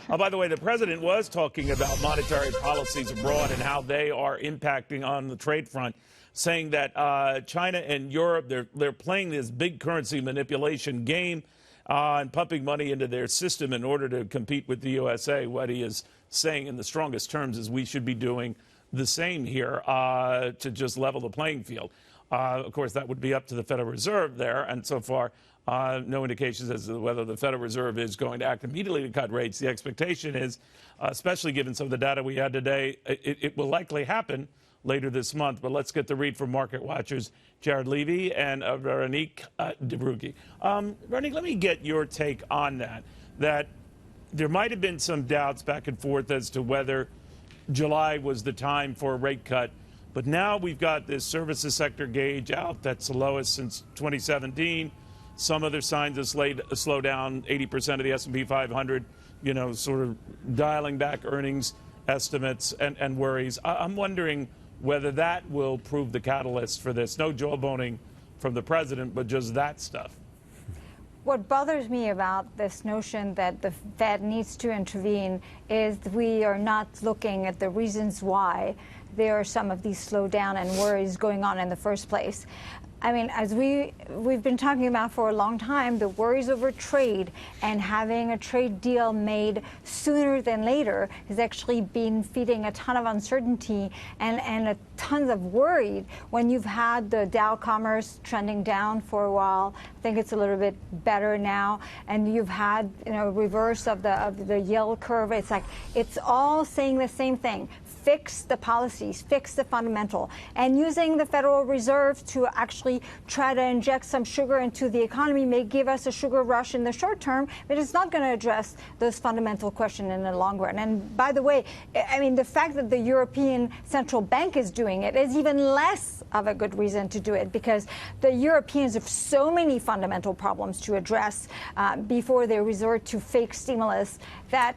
By the way, the president was talking about monetary policies abroad and how they are impacting on the trade front, saying that China and Europe, they're playing this big currency manipulation game and pumping money into their system in order to compete with the USA. What he is saying in the strongest terms is we should be doing the same here to just level the playing field. Of course, that would be up to the Federal Reserve there, and so far, no indications as to whether the Federal Reserve is going to act immediately to cut rates. The expectation is, especially given some of the data we had today, it will likely happen later this month. But let's get the read from market watchers Jared Levy and Veronique Rugy. Veronique, let me get your take on that there might have been some doubts back and forth as to whether July was the time for a rate cut. But now we've got this services sector gauge out that's the lowest since 2017. Some other signs of slowdown, 80% of the S&P 500, sort of dialing back earnings estimates and worries. I'm wondering whether that will prove the catalyst for this. No jawboning from the president, but just that stuff. What bothers me about this notion that the Fed needs to intervene is we are not looking at the reasons why there are some of these slowdown and worries going on in the first place. I mean, as we've been talking about for a long time, the worries over trade and having a trade deal made sooner than later has actually been feeding a ton of uncertainty and a tons of worry. When you've had the Dow Commerce trending down for a while, I think it's a little bit better now, and you've had reverse of the yield curve. It's like it's all saying the same thing. Fix the policies, fix the fundamental, and using the Federal Reserve to actually try to inject some sugar into the economy may give us a sugar rush in the short term, but it's not going to address those fundamental questions in the long run. And by the way, I mean, the fact that the European Central Bank is doing it is even less of a good reason to do it, because the Europeans have so many fundamental problems to address before they resort to fake stimulus that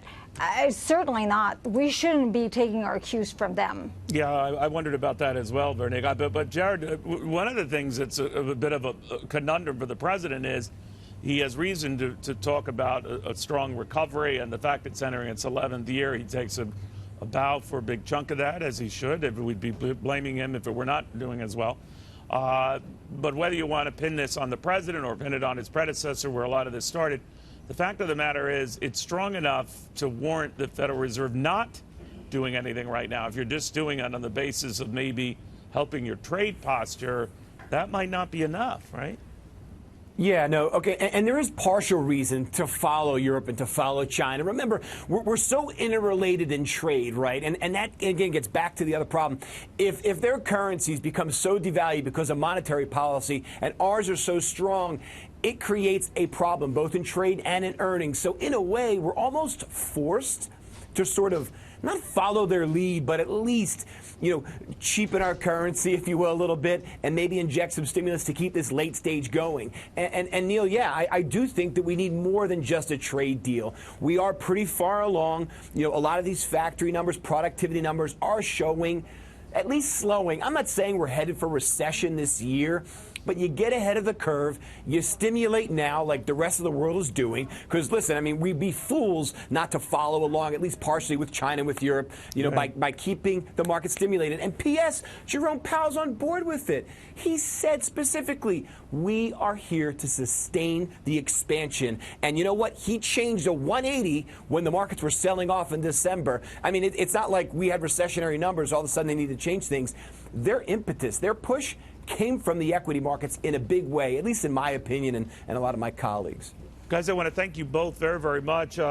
certainly not. We shouldn't be taking our cues from them. Yeah, I wondered about that as well, Veronique. But Jared, one of the things that's a bit of a conundrum for the president is he has reason to talk about a strong recovery, and the fact it's entering its 11th year, he takes a bow for a big chunk of that, as he should. We'd be blaming him if it were not doing as well. But whether you want to pin this on the president or pin it on his predecessor, where a lot of this started, the fact of the matter is it's strong enough to warrant the Federal Reserve not doing anything right now. If you're just doing it on the basis of maybe helping your trade posture, that might not be enough, right? Yeah, no, okay, and there is partial reason to follow Europe and to follow China. Remember, we're so interrelated in trade, right? And that, again, gets back to the other problem. If their currencies become so devalued because of monetary policy and ours are so strong, it creates a problem both in trade and in earnings. So in a way, we're almost forced to sort of not follow their lead, but at least, cheapen our currency, if you will, a little bit, and maybe inject some stimulus to keep this late stage going. And Neil, yeah, I do think that we need more than just a trade deal. We are pretty far along. A lot of these factory numbers, productivity numbers are showing at least slowing. I'm not saying we're headed for recession this year, but you get ahead of the curve, you stimulate now like the rest of the world is doing. Because, listen, I mean, we'd be fools not to follow along, at least partially with China and with Europe, by keeping the market stimulated. And P.S., Jerome Powell's on board with it. He said specifically, we are here to sustain the expansion. And you know what? He changed a 180 when the markets were selling off in December. I mean, it's not like we had recessionary numbers. All of a sudden they need to change things. Their impetus, their push came from the equity markets in a big way, at least in my opinion and a lot of my colleagues. Guys, I want to thank you both very, very much.